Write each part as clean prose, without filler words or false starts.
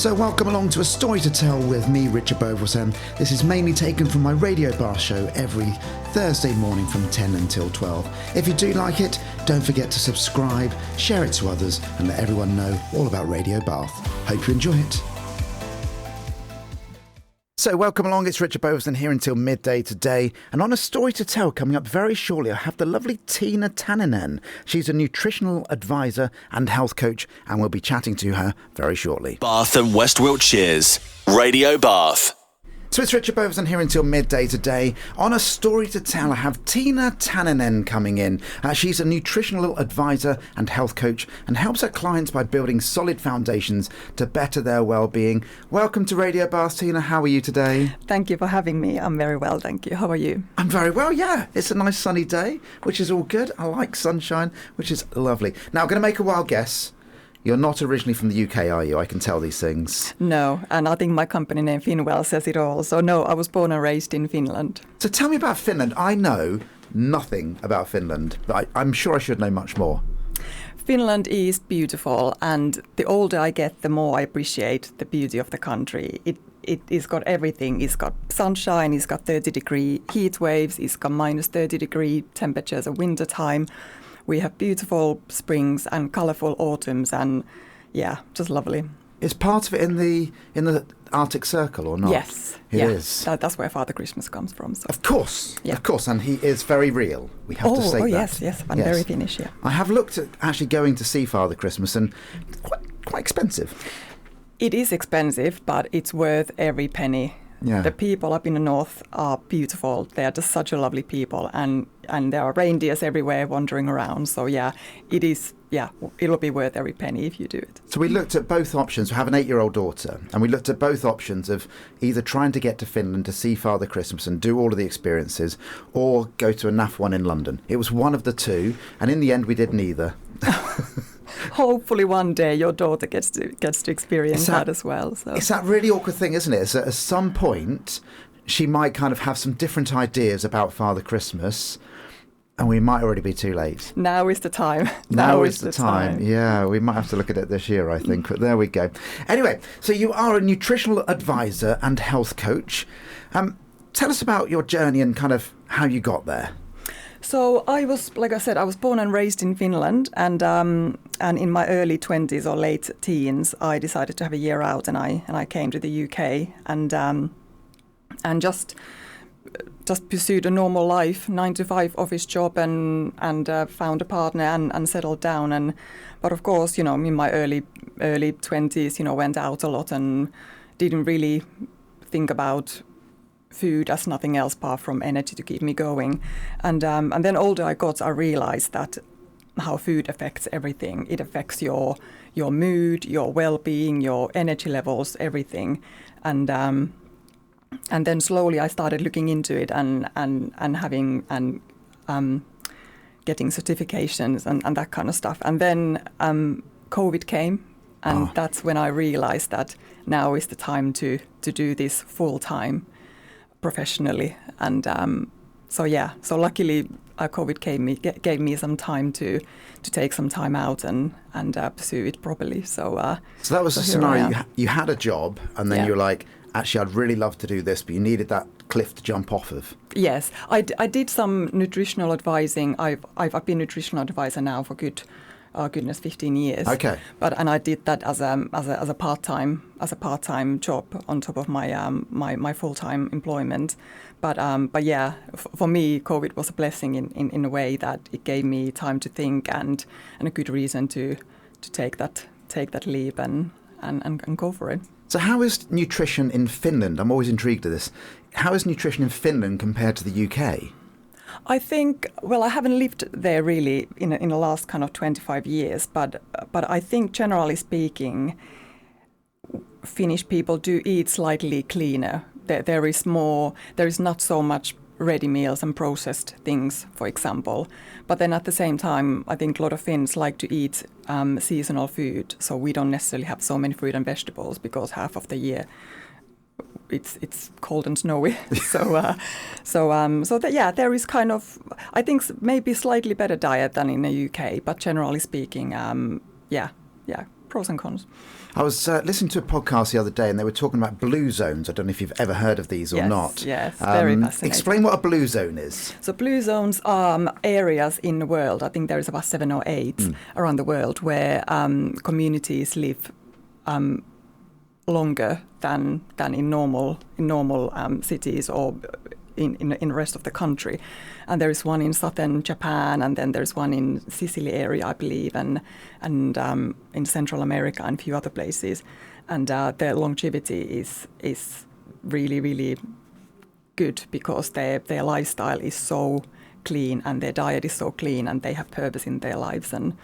So welcome along to A Story to Tell with me, Richard Beauvoisin. This is mainly taken from my Radio Bath show every Thursday morning from 10 until 12. If you do like it, don't forget to subscribe, share it to others and let everyone know all about Radio Bath. Hope you enjoy it. So welcome along, it's Richard Beauvoisin here until midday today. And on A Story to Tell coming up very shortly, I have the lovely Tiina Tanninen. She's a nutritional advisor and health coach, and we'll be chatting to her very shortly. Bath and West Wiltshire's Radio Bath. So it's Richard Beauvoisin here until midday today. On A Story to Tell, I have Tiina Tanninen coming in. She's a nutritional advisor and health coach and helps her clients by building solid foundations to better their well-being. Welcome to Radio Bath, Tiina. How are you today? Thank you for having me. I'm very well, thank you. How are you? I'm very well, yeah. It's a nice sunny day, which is all good. I like sunshine, which is lovely. Now, I'm going to make a wild guess. You're not originally from the UK, are you? I can tell these things. No, and I think my company name Finwell says it all. So no, I was born and raised in Finland. So tell me about Finland. I know nothing about Finland, but I'm sure I should know much more. Finland is beautiful, and the older I get, the more I appreciate the beauty of the country. It's got everything. It's got sunshine, it's got 30-degree heat waves, it's got minus 30-degree temperatures at winter time. We have beautiful springs and colourful autumns, and yeah, just lovely. Is part of it in the Arctic Circle or not? Yes, it is. That's where Father Christmas comes from. So. Of course, and he is very real. We have to say that. Yes, and very Finnish. Yeah. I have looked at actually going to see Father Christmas, and quite expensive. It is expensive, but it's worth every penny. Yeah. The people up in the north are beautiful. They are just such a lovely people, and there are reindeers everywhere wandering around. So yeah, it is. Yeah, it'll be worth every penny if you do it. So we looked at both options. We have an 8-year-old daughter, and we looked at both options of either trying to get to Finland to see Father Christmas and do all of the experiences, or go to a NAF one in London. It was one of the two, and in the end we did neither. Hopefully one day your daughter gets to experience that as well. So. It's that really awkward thing, isn't it? Is that at some point she might kind of have some different ideas about Father Christmas, and we might already be too late. Now is the time. Now is the time. Yeah, we might have to look at it this year, I think. But there we go. Anyway, so you are a nutritional advisor and health coach. Tell us about your journey and kind of how you got there. So I was, like I said, I was born and raised in Finland, and in my early 20s or late teens, I decided to have a year out, and I came to the UK and just pursued a normal life, 9-to-5 office job, and found a partner and settled down. But of course, in my early 20s, went out a lot and didn't really think about food as nothing else apart from energy to keep me going. And then older I got, I realized that how food affects everything. It affects your mood, your well-being, your energy levels, everything. And then slowly I started looking into it and having and getting certifications and that kind of stuff. And then COVID came, and that's when I realized that now is the time to do this full time professionally. And so luckily COVID gave me some time to take some time out and pursue it properly. So that was a scenario. You had a job, and then you were like, actually, I'd really love to do this, but you needed that cliff to jump off of. Yes, I did some nutritional advising. I've been nutritional advisor now for 15 years. Okay. And I did that as a part-time job on top of my full-time employment. But yeah, for me, COVID was a blessing in a way that it gave me time to think and a good reason to take that leap and go for it. So how is nutrition in Finland? I'm always intrigued at this. How is nutrition in Finland compared to the UK? I think, I haven't lived there really in the last kind of 25 years, but I think generally speaking, Finnish people do eat slightly cleaner. There is not so much ready meals and processed things, for example. But then at the same time, I think a lot of Finns like to eat seasonal food, so we don't necessarily have so many fruit and vegetables because half of the year it's cold and snowy. There is kind of, I think, maybe slightly better diet than in the UK, but generally speaking, pros and cons. I was listening to a podcast the other day and they were talking about blue zones. I don't know if you've ever heard of these or not. Yes, very fascinating. Explain what a blue zone is. So blue zones are areas in the world, I think there is about 7 or 8 around the world, where communities live longer than in normal cities or in the rest of the country. And there is one in southern Japan, and then there's one in Sicily area, I believe, and in Central America and a few other places. And their longevity is really, really good because their lifestyle is so clean and their diet is so clean and they have purpose in their lives and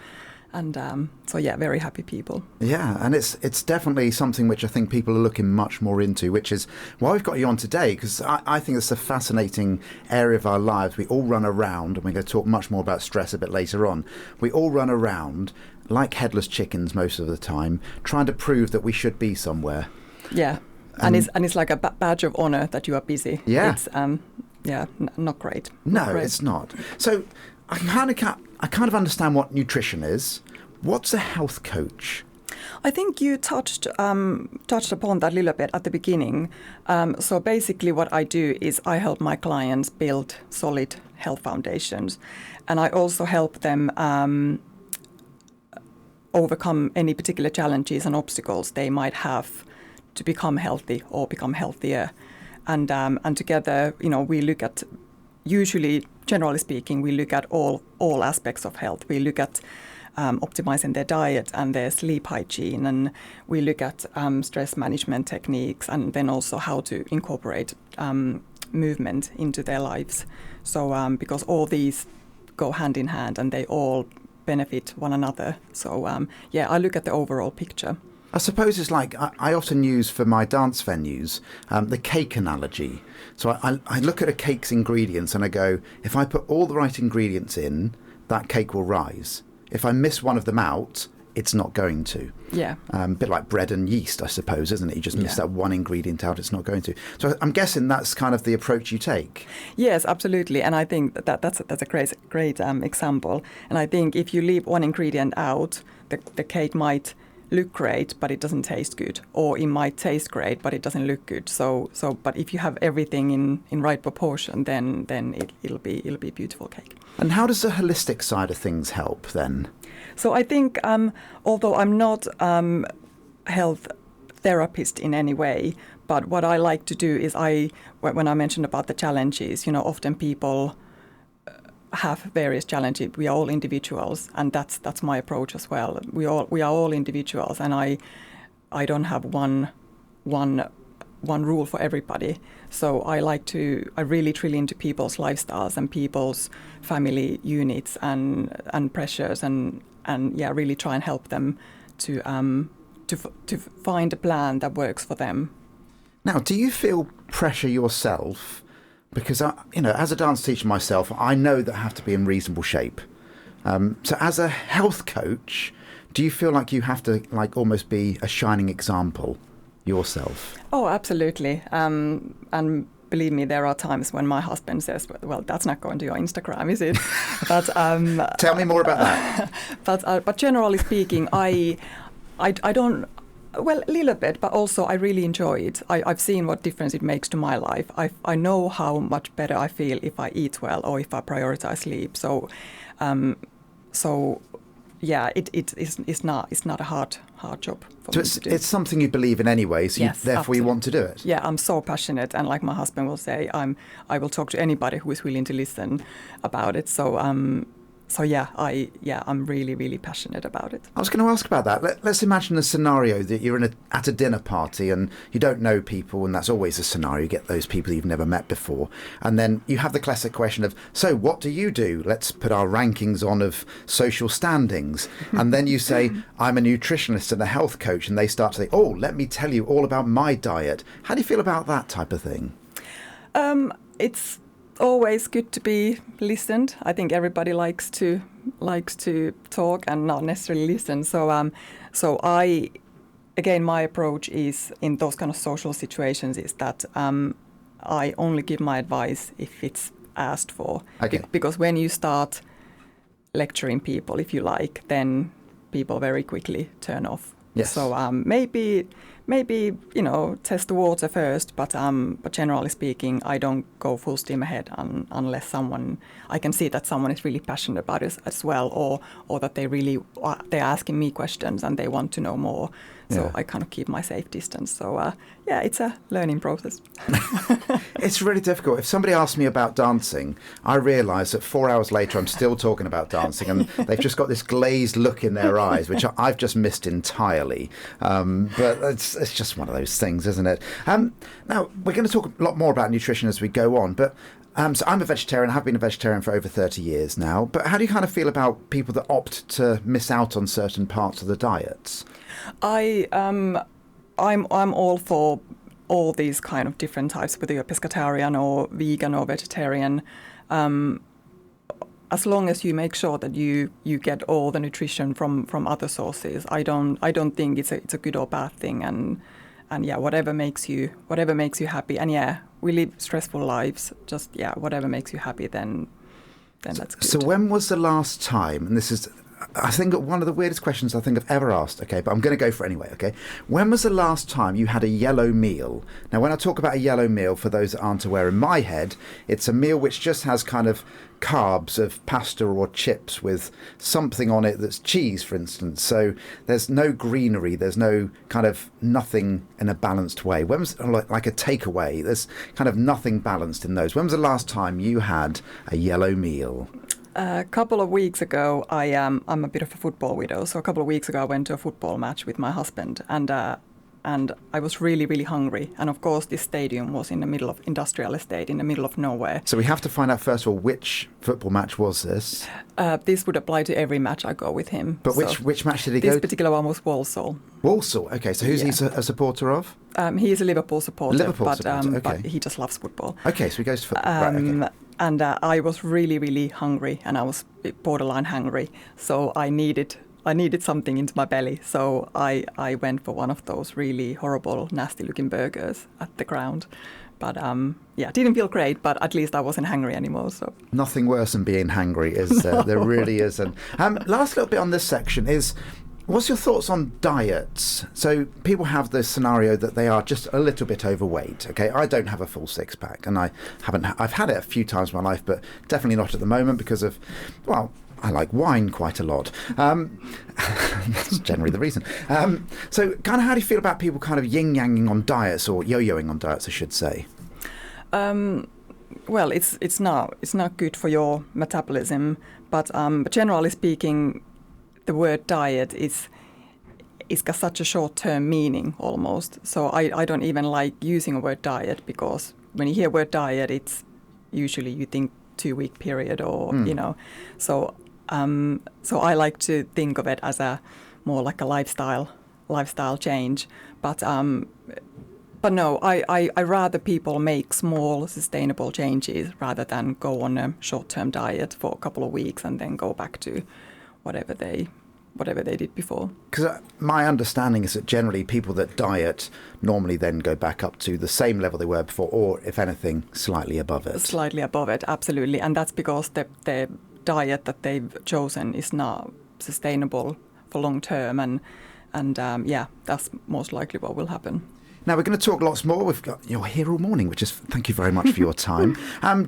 very happy people. Yeah, and it's definitely something which I think people are looking much more into, which is why we've got you on today, because I think it's a fascinating area of our lives. We all run around, and we're going to talk much more about stress a bit later on. We all run around like headless chickens most of the time, trying to prove that we should be somewhere. Yeah, and it's like a badge of honor that you are busy. Yeah. It's not great. No, it's not. So I kind of understand what nutrition is. What's a health coach? I think you touched upon that a little bit at the beginning. So basically what I do is I help my clients build solid health foundations. And I also help them overcome any particular challenges and obstacles they might have to become healthy or become healthier. And together, we look at, usually, generally speaking, we look at all aspects of health. We look at optimizing their diet and their sleep hygiene, and we look at stress management techniques, and then also how to incorporate movement into their lives. So because all these go hand in hand and they all benefit one another. So I look at the overall picture. I suppose it's like I often use for my dance venues the cake analogy. So I look at a cake's ingredients and I go, if I put all the right ingredients in, that cake will rise. If I miss one of them out, it's not going to. Yeah. A bit like bread and yeast, I suppose, isn't it? You just miss that one ingredient out, it's not going to. So I'm guessing that's kind of the approach you take. Yes, absolutely. And I think that's a great example. And I think if you leave one ingredient out, the cake might look great, but it doesn't taste good, or it might taste great, but it doesn't look good. But if you have everything in right proportion, then it'll be a beautiful cake. And how does the holistic side of things help then? So I think, although I'm not health therapist in any way, but what I like to do is when I mentioned about the challenges, often people have various challenges. We are all individuals, and that's my approach as well. We are all individuals, and I don't have one rule for everybody. So I really drill into people's lifestyles and people's family units and pressures and really try and help them to find a plan that works for them. Now, do you feel pressure yourself? Because, as a dance teacher myself, I know that I have to be in reasonable shape. So as a health coach, do you feel like you have to almost be a shining example yourself? Oh, absolutely. And believe me, there are times when my husband says, well, that's not going to your Instagram, is it? But tell me more about that. But generally speaking, I don't... Well, a little bit, but also I really enjoy it. I've seen what difference it makes to my life. I know how much better I feel if I eat well or if I prioritize sleep. It's not a hard job for me to do. It's something you believe in anyway, so yes, therefore you want to do it. Yeah, I'm so passionate, and like my husband will say, I will talk to anybody who is willing to listen about it. So I'm really, really passionate about it. I was going to ask about that. Let's imagine a scenario that you're at a dinner party and you don't know people, and that's always a scenario. You get those people you've never met before. And then you have the classic question of, so what do you do? Let's put our rankings on of social standings. And then you say, I'm a nutritionist and a health coach. And they start to say, oh, let me tell you all about my diet. How do you feel about that type of thing? It's always good to be listened. I think everybody likes to talk and not necessarily listen. So my approach is in those kind of social situations is that I only give my advice if it's asked for. Okay. Because when you start lecturing people, if you like, then people very quickly turn off. Yes. So maybe test the water first, but generally speaking, I don't go full steam ahead unless I can see that someone is really passionate about it as well, or that they're asking me questions and they want to know more. So I kind of keep my safe distance. So it's a learning process. It's really difficult. If somebody asks me about dancing, I realise that 4 hours later I'm still talking about dancing, and they've just got this glazed look in their eyes, which I've just missed entirely. But it's just one of those things, isn't it? Now, we're going to talk a lot more about nutrition as we go on, but so I'm a vegetarian. I have been a vegetarian for over 30 years now. But how do you kind of feel about people that opt to miss out on certain parts of the diets? I'm all for all these kind of different types, whether you're pescatarian or vegan or vegetarian, as long as you make sure that you get all the nutrition from other sources. I don't think it's a good or bad thing, and whatever makes you happy. And we live stressful lives. Just whatever makes you happy, then that's good. So when was the last time? And this is, I think, one of the weirdest questions I think I've ever asked, okay, but I'm going to go for it anyway, okay? When was the last time you had a yellow meal? Now, when I talk about a yellow meal, for those that aren't aware, in my head, it's a meal which just has kind of carbs of pasta or chips with something on it that's cheese, for instance. So there's no greenery, there's no kind of nothing in a balanced way. When was, like a takeaway, there's kind of nothing balanced in those. When was the last time you had a yellow meal? A couple of weeks ago, I'm a bit of a football widow. So a couple of weeks ago, I went to a football match with my husband, and I was really, really hungry. And of course, this stadium was in the middle of industrial estate, in the middle of nowhere. So we have to find out first of all, which football match was this? This would apply to every match I go with him. But which match did he go to? This particular one was Walsall. Walsall, okay. So who's he a supporter of? He is a Liverpool supporter, Okay. but he just loves football. Okay, so he goes to football. Right, okay. And I was really, really hungry, and I was borderline hungry. So I needed something into my belly. So I went for one of those really horrible, nasty-looking burgers at the ground. But didn't feel great, but at least I wasn't hungry anymore. So nothing worse than being hungry, is there? There really isn't. Last little bit on this section is, what's your thoughts on diets? So people have this scenario that they are just a little bit overweight. Okay, I don't have a full six-pack, and I've had it a few times in my life, but definitely not at the moment because of, well, I like wine quite a lot. That's generally the reason. So kind of how do you feel about people kind of yin-yanging on diets, or yo-yoing on diets, I should say? Well, it's not good for your metabolism, but generally speaking, the word diet it's got such a short-term meaning almost. So I don't even like using a word diet, because when you hear word diet, it's usually you think 2-week period or So I like to think of it as more like a lifestyle change. But no, I rather people make small sustainable changes rather than go on a short-term diet for a couple of weeks and then go back to whatever they did before. Because my understanding is that generally people that diet normally then go back up to the same level they were before, or if anything, slightly above it. Slightly above it, absolutely. And that's because the diet that they've chosen is not sustainable for long term. And that's most likely what will happen. Now, we're going to talk lots more. You're here all morning, which is, thank you very much for your time.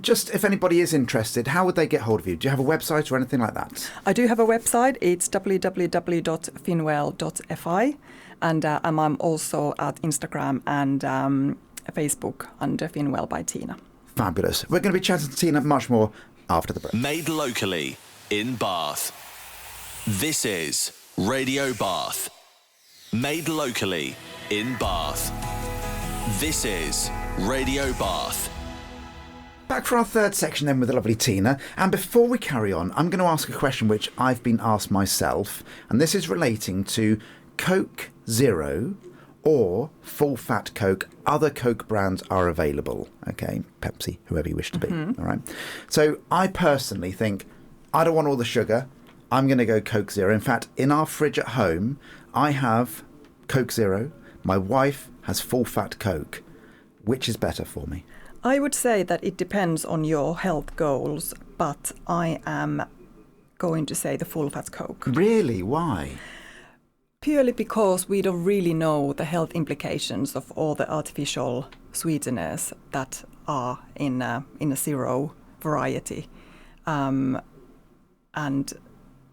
Just if anybody is interested, how would they get hold of you? Do you have a website or anything like that? I do have a website. It's www.finwell.fi. And I'm also at Instagram and Facebook under Finwell by Tiina. Fabulous. We're going to be chatting to Tiina much more after the break. Made locally in Bath. This is Radio Bath. Made locally in Bath. This is Radio Bath. Back for our third section then with the lovely Tiina. And before we carry on, I'm going to ask a question which I've been asked myself. And this is relating to Coke Zero or full-fat Coke. Other Coke brands are available. Okay, Pepsi, whoever you wish to be. All right. So I personally think I don't want all the sugar. I'm going to go Coke Zero. In fact, in our fridge at home, I have Coke Zero. My wife has full-fat Coke. Which is better for me? I would say that it depends on your health goals, but I am going to say the full-fat Coke. Really? Why? Purely because we don't really know the health implications of all the artificial sweeteners that are in a zero variety. And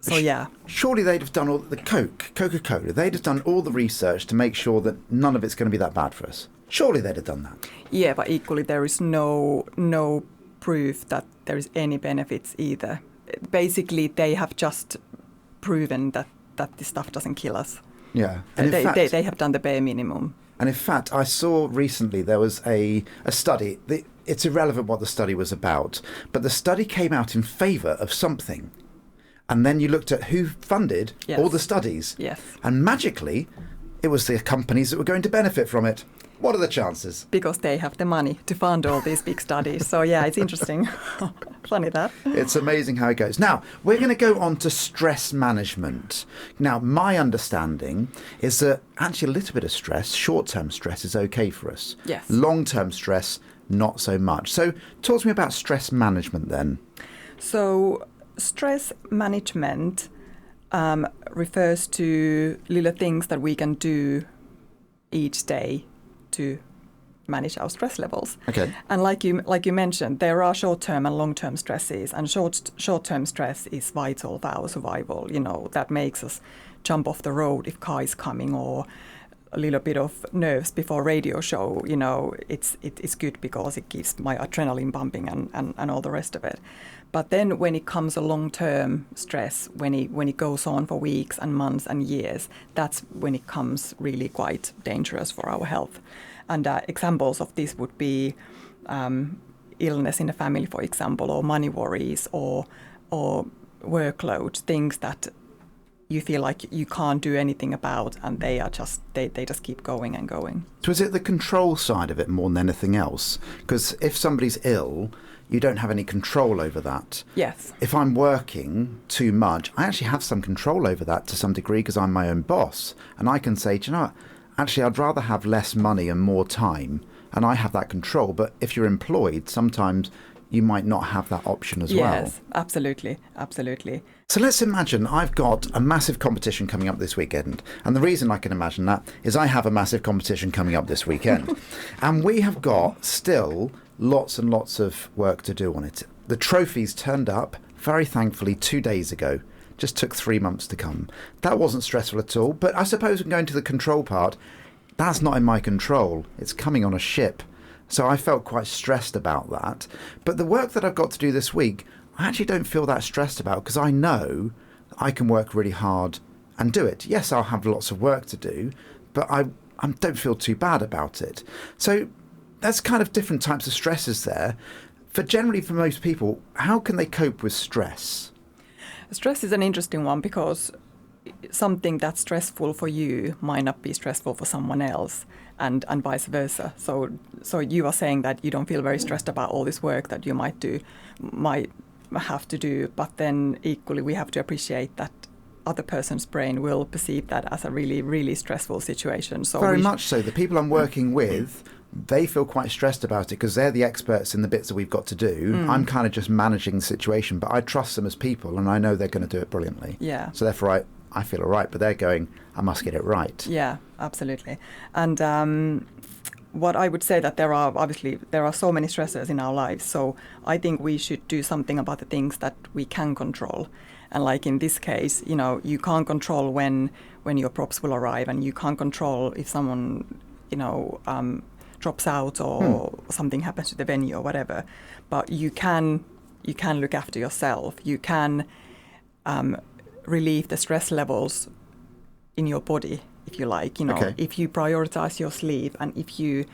so, yeah. Surely they'd have done all the Coca-Cola, they'd have done all the research to make sure that none of it's going to be that bad for us. Surely they'd have done that. Yeah, but equally there is no proof that there is any benefits either. Basically, they have just proven that this stuff doesn't kill us. Yeah. And they have done the bare minimum. And in fact, I saw recently there was a study. It's irrelevant what the study was about, but the study came out in favour of something. And then you looked at who funded all the studies. Yes. And magically, it was the companies that were going to benefit from it. What are the chances? Because they have the money to fund all these big studies. So, yeah, it's interesting. Funny that. It's amazing how it goes. Now, we're going to go on to stress management. Now, my understanding is that actually a little bit of stress, short-term stress, is okay for us. Yes. Long-term stress, not so much. So talk to me about stress management then. So stress management refers to little things that we can do each day to manage our stress levels. Okay. And like you mentioned, there are short-term and long-term stresses, and short-term stress is vital for our survival. You know, that makes us jump off the road if car is coming, or a little bit of nerves before radio show. You know, it's good because it keeps my adrenaline pumping and all the rest of it. But then when it comes a long-term stress, when it goes on for weeks and months and years, that's when it comes really quite dangerous for our health. And examples of this would be illness in the family, for example, or money worries, or workload, things that you feel like you can't do anything about, and they just keep going and going. So is it the control side of it more than anything else? Because if somebody's ill, you don't have any control over that. Yes. If I'm working too much, I actually have some control over that to some degree because I'm my own boss. And I can say, do you know what? Actually, I'd rather have less money and more time. And I have that control. But if you're employed, sometimes you might not have that option as well. Yes, absolutely, absolutely. So let's imagine I've got a massive competition coming up this weekend. And the reason I can imagine that is I have a massive competition coming up this weekend. And we have got still lots and lots of work to do on it. The trophies turned up, very thankfully, 2 days ago. Just took 3 months to come. That wasn't stressful at all. But I suppose going to the control part, that's not in my control. It's coming on a ship. So I felt quite stressed about that. But the work that I've got to do this week, I actually don't feel that stressed about because I know I can work really hard and do it. Yes, I'll have lots of work to do, but I don't feel too bad about it. So there's kind of different types of stresses there. Generally for most people, how can they cope with stress? Stress is an interesting one because something that's stressful for you might not be stressful for someone else, and vice versa. So you are saying that you don't feel very stressed about all this work that you might have to do, but then equally we have to appreciate that other person's brain will perceive that as a really, really stressful situation. So very much so. The people I'm working with, they feel quite stressed about it because they're the experts in the bits that we've got to do. I'm kind of just managing the situation, but I trust them as people and I know they're going to do it brilliantly. Yeah. So therefore I feel all right, but they're going, I must get it right. Yeah, absolutely. And what I would say that there are so many stressors in our lives. So I think we should do something about the things that we can control. And like in this case, you know, you can't control when your props will arrive, and you can't control if someone, you know, drops out or something happens to the venue or whatever. But you can look after yourself. You can relieve the stress levels in your body, if you like. You know, okay. If you prioritize your sleep and if you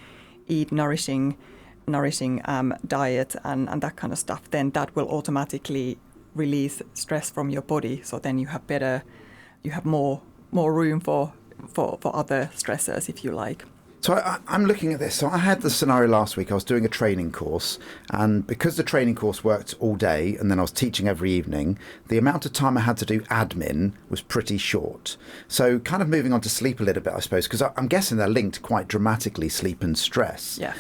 eat nourishing diet and that kind of stuff, then that will automatically release stress from your body. So then you have more room for other stressors, if you like. So I'm looking at this. So I had the scenario last week. I was doing a training course, and because the training course worked all day and then I was teaching every evening, the amount of time I had to do admin was pretty short. So kind of moving on to sleep a little bit, I suppose, because I'm guessing they're linked quite dramatically, sleep and stress. Yeah.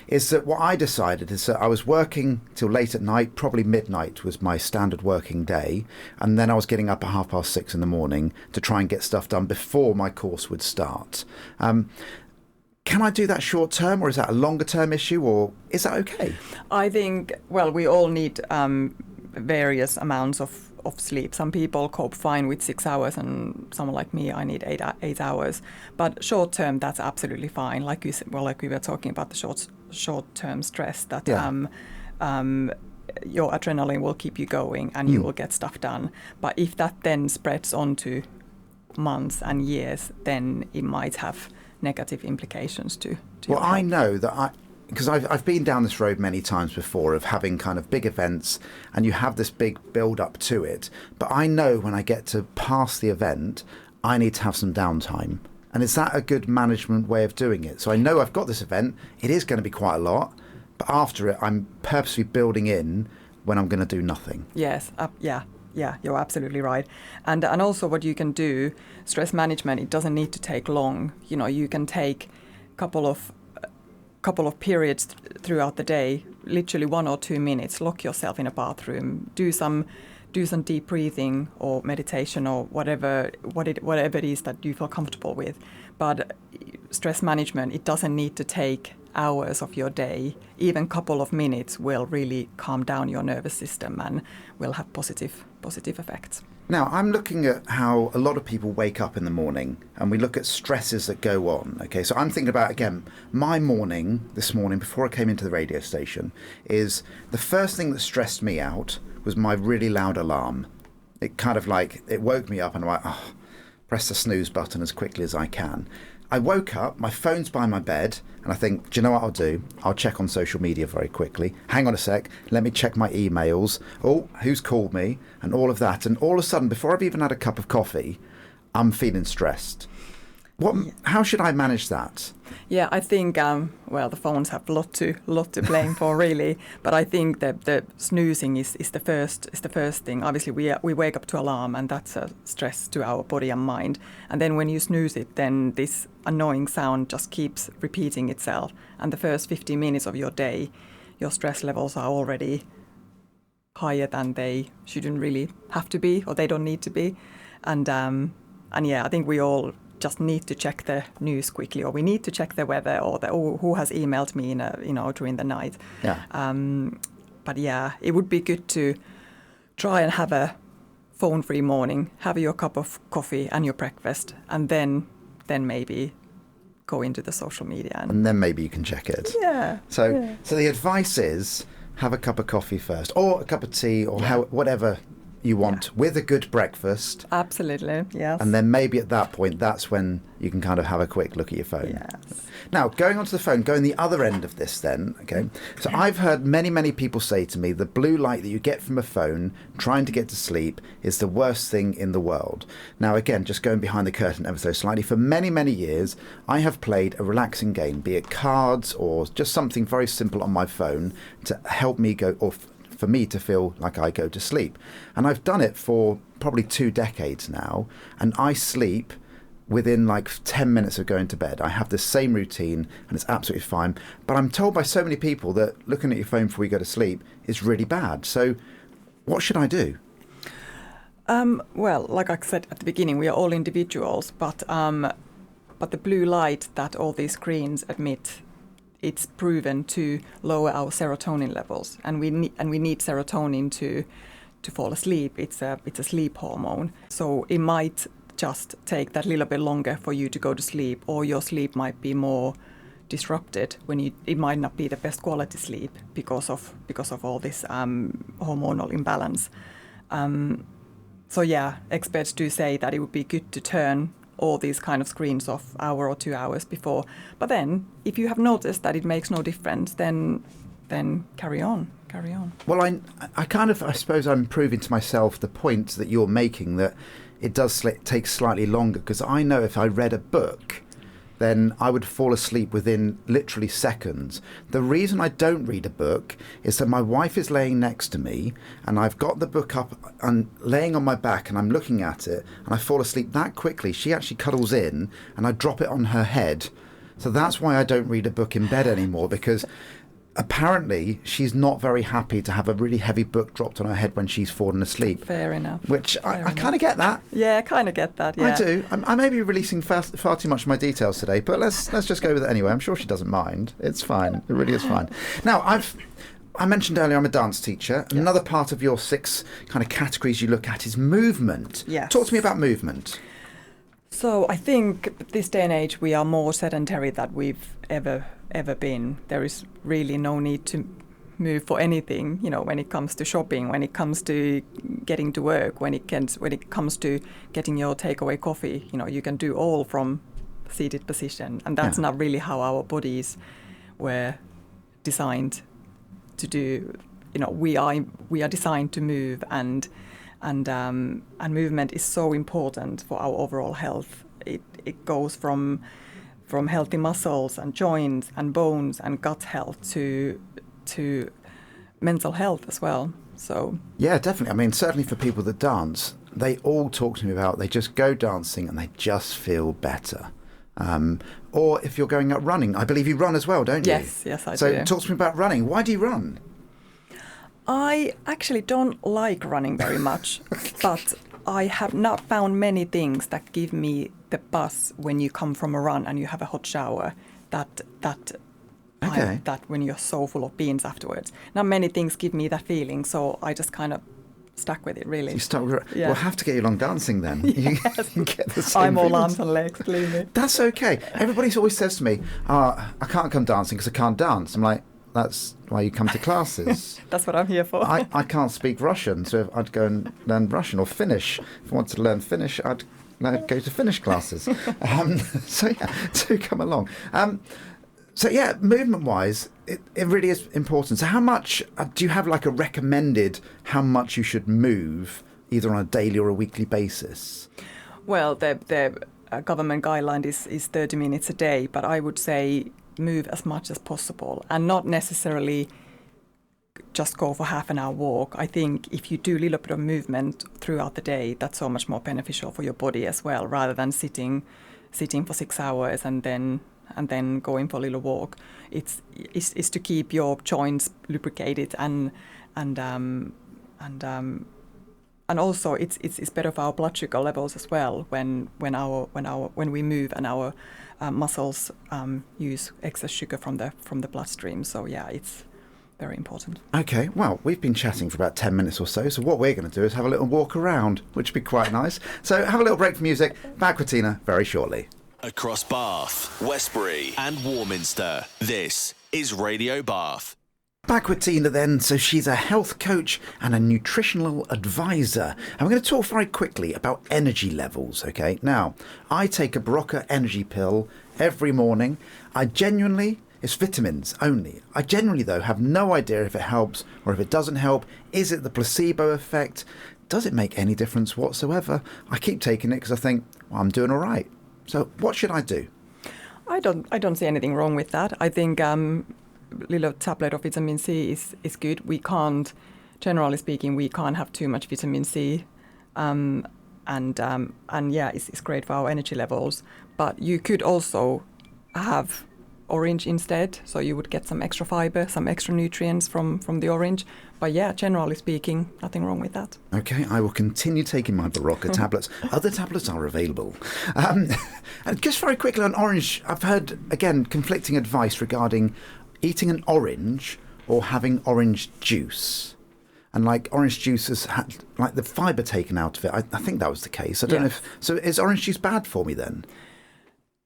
Is that what I decided is that I was working till late at night, probably midnight was my standard working day, and then I was getting up at 6:30 in the morning to try and get stuff done before my course would start. Can I do that short term, or is that a longer term issue, or is that okay? I think, well, we all need various amounts of sleep. Some people cope fine with 6 hours, and someone like me, I need 8 hours. But short term, that's absolutely fine. Like you said, well, like we were talking about the short term stress, that your adrenaline will keep you going and you will get stuff done. But if that then spreads onto months and years, then it might have negative implications to well, your health. I know that because I've been down this road many times before of having kind of big events and you have this big build up to it. But I know when I get to pass the event, I need to have some downtime. And is that a good management way of doing it? So I know I've got this event. It is going to be quite a lot. But after it, I'm purposely building in when I'm going to do nothing. Yes. Yeah, you're absolutely right. And also what you can do, stress management, it doesn't need to take long. You know, you can take couple of periods throughout the day, literally 1 or 2 minutes, lock yourself in a bathroom, do some deep breathing or meditation or whatever it is that you feel comfortable with. But stress management, it doesn't need to take hours of your day. Even a couple of minutes will really calm down your nervous system and will have positive effects. Now, I'm looking at how a lot of people wake up in the morning and we look at stresses that go on. Okay, so I'm thinking about, again, my morning this morning before I came into the radio station is the first thing that stressed me out was my really loud alarm. It kind of like, it woke me up and I'm like, press the snooze button as quickly as I can. I woke up, my phone's by my bed, and I think, do you know what I'll do? I'll check on social media very quickly. Hang on a sec, let me check my emails. Oh, who's called me? And all of that. And all of a sudden, before I've even had a cup of coffee, I'm feeling stressed. How should I manage that? Yeah, I think, the phones have a lot to blame for, really. But I think that the snoozing is the first thing. Obviously, we wake up to alarm, and that's a stress to our body and mind. And then when you snooze it, then this annoying sound just keeps repeating itself. And the first 15 minutes of your day, your stress levels are already higher than they shouldn't really have to be, or they don't need to be. And I think we all just need to check the news quickly, or we need to check the weather, or who has emailed me during the night. Yeah. But yeah, it would be good to try and have a phone-free morning, have your cup of coffee and your breakfast, and then maybe go into the social media. And then maybe you can check it. Yeah. So the advice is have a cup of coffee first, or a cup of tea, or whatever you want, with a good breakfast. Absolutely, yes. And then maybe at that point, that's when you can kind of have a quick look at your phone. Yes. Now, going onto the phone, going the other end of this then, okay? So I've heard many, many people say to me, the blue light that you get from a phone trying to get to sleep is the worst thing in the world. Now, again, just going behind the curtain ever so slightly, for many, many years, I have played a relaxing game, be it cards or just something very simple on my phone to help me go off, for me to feel like I go to sleep. And I've done it for probably 2 decades now, and I sleep within like 10 minutes of going to bed. I have the same routine and it's absolutely fine. But I'm told by so many people that looking at your phone before you go to sleep is really bad. So what should I do? Well, like I said at the beginning, we are all individuals, but the blue light that all these screens emit, it's proven to lower our serotonin levels, and we need serotonin to fall asleep. It's a sleep hormone, so it might just take that little bit longer for you to go to sleep, or your sleep might be more disrupted it might not be the best quality sleep because of all this hormonal imbalance. So yeah, experts do say that it would be good to turn all these kind of screens off 1 or 2 hours before. But then, if you have noticed that it makes no difference, then carry on. Well, I suppose I'm proving to myself the point that you're making, that it does take slightly longer, because I know if I read a book, then I would fall asleep within literally seconds. The reason I don't read a book is that my wife is laying next to me and I've got the book up and laying on my back and I'm looking at it and I fall asleep that quickly. She actually cuddles in and I drop it on her head. So that's why I don't read a book in bed anymore, because apparently she's not very happy to have a really heavy book dropped on her head when she's fallen asleep. Fair enough. Which I kind of get that. Yeah, I kind of get that, yeah. I do. I may be releasing far too much of my details today, but let's just go with it anyway. I'm sure she doesn't mind. It's fine. It really is fine. Now, I mentioned earlier I'm a dance teacher. Yeah. Another part of your 6 kind of categories you look at is movement. Yes. Talk to me about movement. So I think this day and age we are more sedentary than we've ever been. There is really no need to move for anything, when it comes to shopping, when it comes to getting to work, when it comes to getting your takeaway coffee. You can do all from seated position, and that's not really how our bodies were designed to do. We are designed to move, and movement is so important for our overall health. It goes from healthy muscles and joints and bones and gut health to mental health as well. So yeah, definitely. I mean, certainly for people that dance, they all talk to me about they just go dancing and they just feel better. Or if you're going out running, I believe you run as well, don't you? Yes, I do. So talk to me about running. Why do you run? I actually don't like running very much, but I have not found many things that give me the buzz when you come from a run and you have a hot shower. That when you're so full of beans afterwards. Not many things give me that feeling, so I just kind of stuck with it, really. You stuck with it. Yeah. We'll have to get you along dancing then. Yes. You get the same I'm all feelings. arms and legs, believe me. That's okay. Everybody always says to me, I can't come dancing because I can't dance. I'm like, that's why you come to classes. That's what I'm here for. I can't speak Russian, so I'd go and learn Russian, or Finnish. If I wanted to learn Finnish, I'd go to Finnish classes. So do come along. Movement-wise, it really is important. So how much, do you have like a recommended how much you should move, either on a daily or a weekly basis? Well, the government guideline is 30 minutes a day, but I would say move as much as possible and not necessarily just go for half an hour walk. I think if you do a little bit of movement throughout the day, that's so much more beneficial for your body as well, rather than sitting for 6 hours and then going for a little walk. It's to keep your joints lubricated and also it's better for our blood sugar levels as well when we move and our muscles use excess sugar from the bloodstream. So yeah, it's very important. Okay, well, we've been chatting for about 10 minutes or so what we're going to do is have a little walk around, which would be quite nice. So have a little break for music. Back with Tiina very shortly. Across Bath, Westbury and Warminster, this is Radio Bath. Back with Tiina then. So she's a health coach and a nutritional advisor. And we're going to talk very quickly about energy levels, okay? Now, I take a Barocca energy pill every morning. It's vitamins only. I generally, though, have no idea if it helps or if it doesn't help. Is it the placebo effect? Does it make any difference whatsoever? I keep taking it because I think, well, I'm doing all right. So what should I do? I don't see anything wrong with that. I think little tablet of vitamin C is good. Generally speaking, we can't have too much vitamin C, and it's great for our energy levels. But you could also have orange instead, so you would get some extra fiber, some extra nutrients from the orange. But yeah, generally speaking, nothing wrong with that. Okay, I will continue taking my Barocca tablets. Other tablets are available. And just very quickly on orange, I've heard, again, conflicting advice regarding eating an orange or having orange juice. And like orange juice has had like the fibre taken out of it. I think that was the case. I don't know if... So is orange juice bad for me then?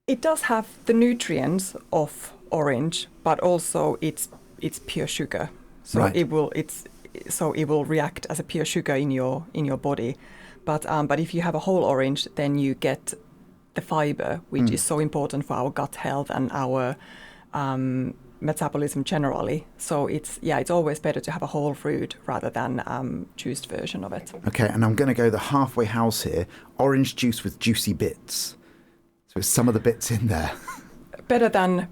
It does have the nutrients of orange, but also it's pure sugar. So right. it will react as a pure sugar in your body. But if you have a whole orange, then you get the fiber, which is so important for our gut health and our metabolism generally. So it's always better to have a whole fruit rather than juiced version of it. Okay, and I'm going to go the halfway house here. Orange juice with juicy bits. So with some of the bits in there. Better than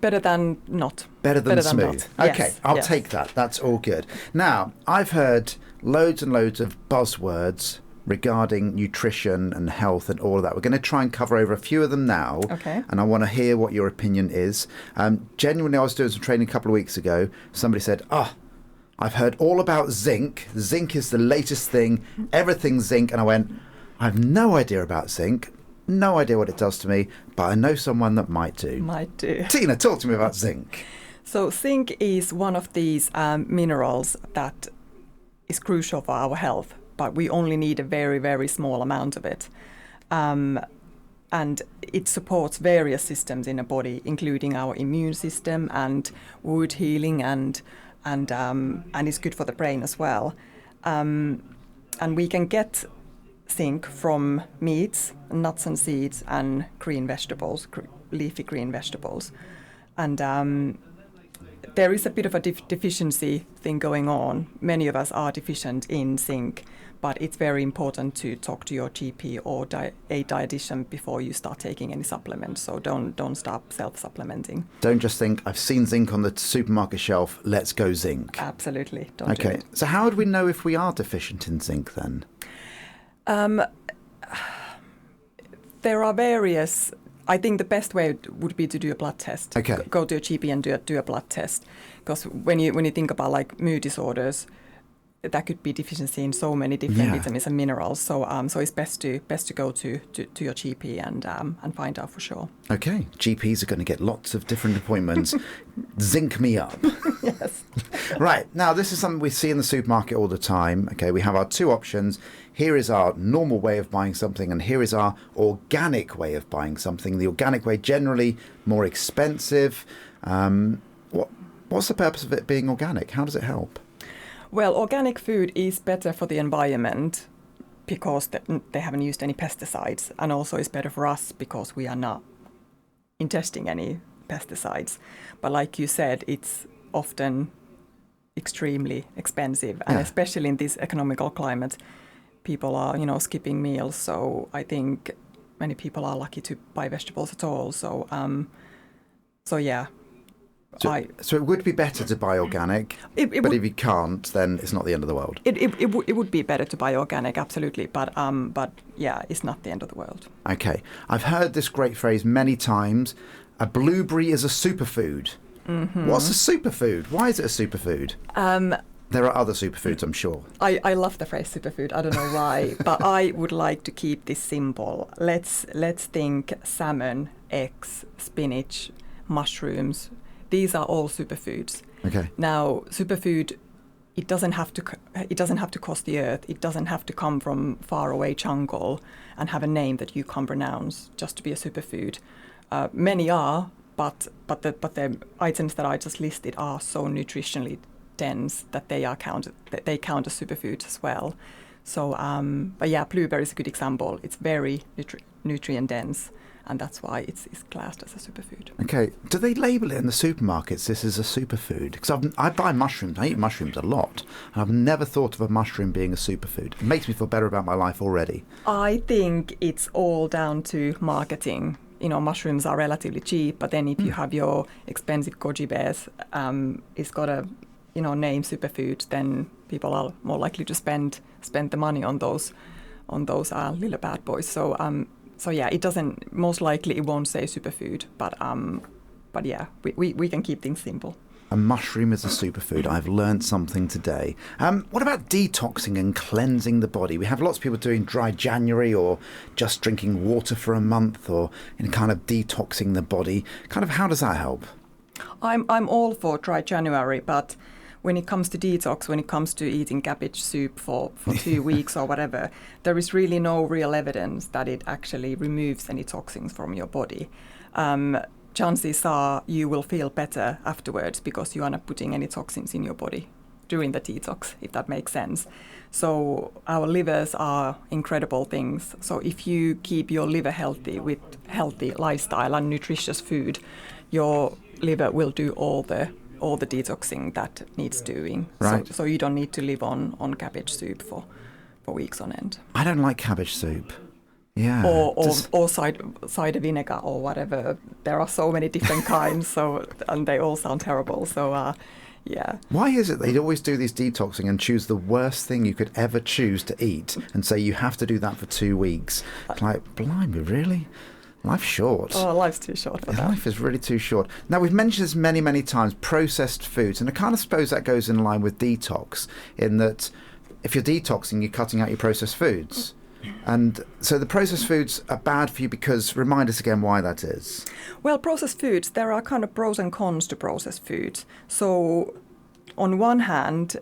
not. Better than smooth. Not. Okay, yes, I'll take that. That's all good. Now, I've heard loads and loads of buzzwords regarding nutrition and health and all of that. We're going to try and cover over a few of them now. Okay. And I want to hear what your opinion is. Genuinely, I was doing some training a couple of weeks ago. Somebody said, I've heard all about zinc. Zinc is the latest thing. Everything's zinc. And I went, I have no idea about zinc. No idea what it does to me, but I know someone that might do. Tiina, talk to me about zinc. So zinc is one of these minerals that is crucial for our health, but we only need a very, very small amount of it. And it supports various systems in the body, including our immune system and wound healing, and it's good for the brain as well. And we can get zinc from meats, nuts and seeds, and green vegetables, leafy green vegetables. And there is a bit of a deficiency thing going on. Many of us are deficient in zinc, but it's very important to talk to your GP or a dietitian before you start taking any supplements. So don't stop self-supplementing. Don't just think, I've seen zinc on the supermarket shelf, let's go zinc. Absolutely. Don't do it. So how would we know if we are deficient in zinc then? There are various. I think the best way would be to do a blood test. Okay. Go to a GP and do a blood test, because when you think about like mood disorders, that could be deficiency in so many different vitamins and minerals. So it's best to go to your GP and find out for sure. Okay, GPs are going to get lots of different appointments. Zinc me up. Yes. Right, now this is something we see in the supermarket all the time. Okay, we have our two options. Here is our normal way of buying something, and here is our organic way of buying something. The organic way, generally more expensive. What's the purpose of it being organic? How does it help? Well, organic food is better for the environment because they haven't used any pesticides, and also it's better for us because we are not ingesting any pesticides. But like you said, it's often extremely expensive, and especially in this economical climate, people are, skipping meals. So I think many people are lucky to buy vegetables at all. So yeah. So it would be better to buy organic, but if you can't, then it's not the end of the world. It would be better to buy organic, absolutely, but yeah, it's not the end of the world. Okay, I've heard this great phrase many times. A blueberry is a superfood. Mm-hmm. What's a superfood? Why is it a superfood? There are other superfoods, I'm sure. I love the phrase superfood. I don't know why, but I would like to keep this simple. Let's think salmon, eggs, spinach, mushrooms. These are all superfoods. Okay. Now, superfood, it doesn't have to cost the earth. It doesn't have to come from far away jungle and have a name that you can't pronounce just to be a superfood. Many are, but the items that I just listed are so nutritionally dense that they count as superfoods as well. So, but yeah, blueberry is a good example. It's very nutrient dense, and that's why it's classed as a superfood. Okay, do they label it in the supermarkets, this is a superfood? Because I buy mushrooms, I eat mushrooms a lot, and I've never thought of a mushroom being a superfood. It makes me feel better about my life already. I think it's all down to marketing. Mushrooms are relatively cheap, but then if you have your expensive goji bears, it's got a name superfood, then people are more likely to spend the money on those little bad boys. So yeah, it doesn't. Most likely, it won't say superfood, but yeah, we can keep things simple. A mushroom is a superfood. I've learned something today. What about detoxing and cleansing the body? We have lots of people doing dry January or just drinking water for a month or kind of detoxing the body. Kind of how does that help? I'm all for dry January, but when it comes to detox, when it comes to eating cabbage soup for 2 weeks or whatever, there is really no real evidence that it actually removes any toxins from your body. Chances are you will feel better afterwards because you are not putting any toxins in your body during the detox, if that makes sense. So our livers are incredible things. So if you keep your liver healthy with healthy lifestyle and nutritious food, your liver will do all the detoxing that needs doing. Right. So you don't need to live on cabbage soup for weeks on end. I don't like cabbage soup. Yeah. Or cider vinegar or whatever. There are so many different kinds, and they all sound terrible. So, yeah. Why is it they always do these detoxing and choose the worst thing you could ever choose to eat and say you have to do that for 2 weeks? It's like, blimey, really? Life's short. Oh, life's too short for that. Life is really too short. Now, we've mentioned this many, many times, processed foods, and I kind of suppose that goes in line with detox, in that if you're detoxing, you're cutting out your processed foods. And so the processed foods are bad for you because, remind us again why that is. Well, processed foods, there are kind of pros and cons to processed foods. So on one hand,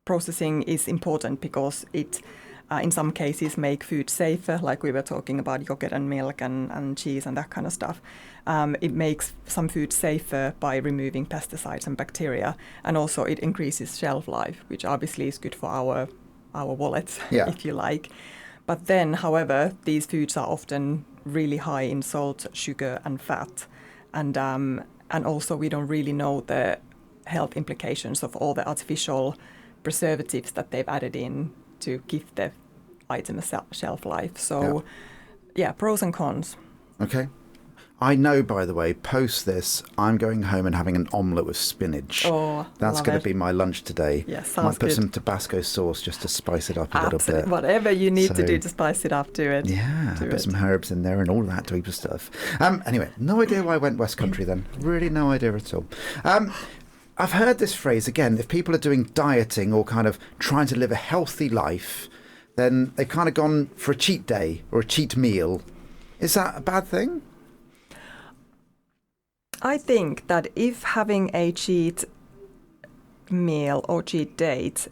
processing is important because it, in some cases, make food safer, like we were talking about yogurt and milk and cheese and that kind of stuff. It makes some food safer by removing pesticides and bacteria. And also it increases shelf life, which obviously is good for our wallets, if you like. But then, however, these foods are often really high in salt, sugar, and fat, and also we don't really know the health implications of all the artificial preservatives that they've added in to give the item a shelf life. So, yeah, pros and cons. Okay. I know, by the way, post this, I'm going home and having an omelette with spinach. Oh, that's going to be my lunch today. Yes, I might put good. some Tabasco sauce just to spice it up a little bit. Whatever you need to do to spice it up, do it. Yeah, put some herbs in there and all that type of stuff. Anyway, no idea why I went West Country then. Really no idea at all. I've heard this phrase, again, if people are doing dieting or kind of trying to live a healthy life, then they've kind of gone for a cheat day or a cheat meal. Is that a bad thing? I think that if having a cheat meal or cheat date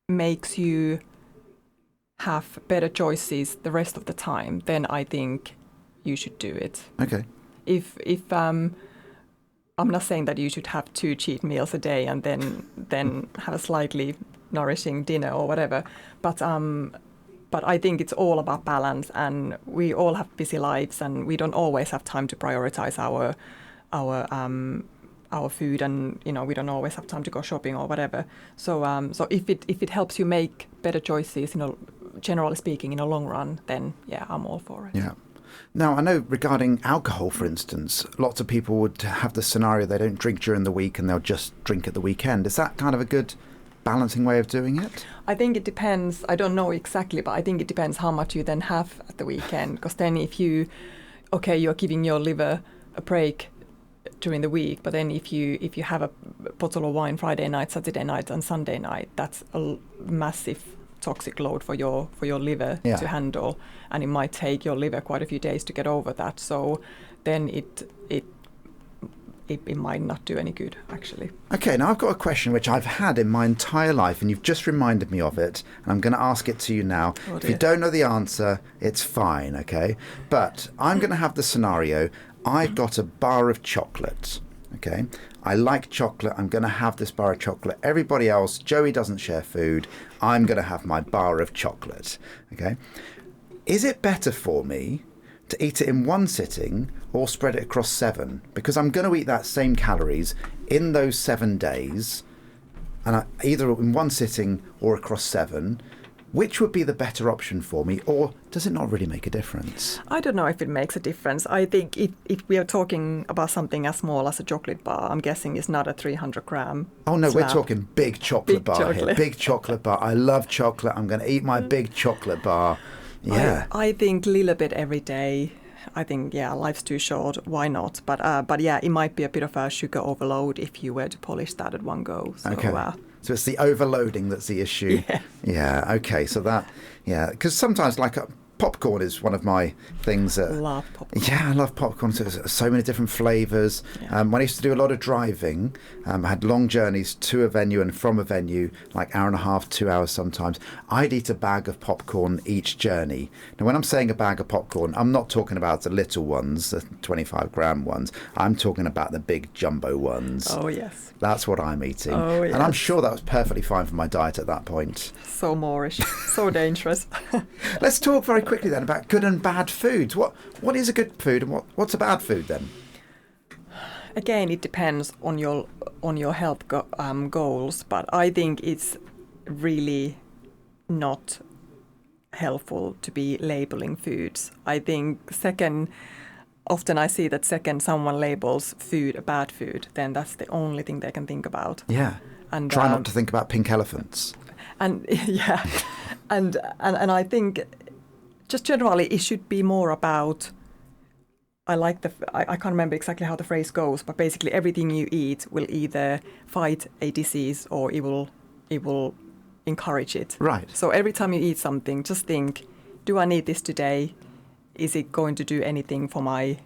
makes you have better choices the rest of the time, then I think you should do it. Okay. If I'm not saying that you should have 2 cheat meals a day and then have a slightly nourishing dinner or whatever, but I think it's all about balance, and we all have busy lives, and we don't always have time to prioritize our food, and we don't always have time to go shopping or whatever. So if it helps you make better choices, generally speaking, in the long run, then yeah, I'm all for it. Yeah. Now, I know regarding alcohol, for instance, lots of people would have the scenario they don't drink during the week and they'll just drink at the weekend. Is that kind of a good balancing way of doing it? I think it depends. I don't know exactly, but I think it depends how much you then have at the weekend. Because then if you're giving your liver a break during the week, but then if you have a bottle of wine Friday night, Saturday night, and Sunday night, that's a massive toxic load for your liver to handle, and it might take your liver quite a few days to get over that. So then it might not do any good, actually. Okay, now I've got a question which I've had in my entire life, and you've just reminded me of it, and I'm going to ask it to you now. If you don't know the answer, it's fine, okay? But I'm going to have the scenario. I've got a bar of chocolate, okay? I like chocolate. I'm going to have this bar of chocolate. Everybody else, Joey doesn't share food. I'm going to have my bar of chocolate, okay? Is it better for me to eat it in one sitting or spread it across 7? Because I'm going to eat that same calories in those 7 days, and either in one sitting or across 7. Which would be the better option for me, or does it not really make a difference? I don't know if it makes a difference. I think if we are talking about something as small as a chocolate bar, I'm guessing it's not a 300-gram Oh no, slab. we're talking big chocolate bar here. Big chocolate bar. I love chocolate. I'm going to eat my big chocolate bar. Yeah. I think a little bit every day. I think, life's too short. Why not? But yeah, it might be a bit of a sugar overload if you were to polish that at one go. So, okay. So it's the overloading that's the issue. Yeah. Yeah. Okay. So because sometimes popcorn is one of my things. Love popcorn. Yeah, I love popcorn. So there's so many different flavours. Yeah. When I used to do a lot of driving, I had long journeys to a venue and from a venue, like hour and a half, 2 hours sometimes. I'd eat a bag of popcorn each journey. Now, when I'm saying a bag of popcorn, I'm not talking about the little ones, the 25-gram ones. I'm talking about the big jumbo ones. Oh, yes. That's what I'm eating. Oh, yes. And I'm sure that was perfectly fine for my diet at that point. So Moorish. So dangerous. Let's talk very quickly then about good and bad foods. What is a good food and what's a bad food then? Again, it depends on your health goals, but I think it's really not helpful to be labeling foods. I think often I see that second someone labels food a bad food, then that's the only thing they can think about. Yeah. And try not to think about pink elephants. And yeah, and I think just generally it should be more about. I can't remember exactly how the phrase goes, but basically everything you eat will either fight a disease or it will encourage it. Right. So every time you eat something, just think, do I need this today? Is it going to do anything for my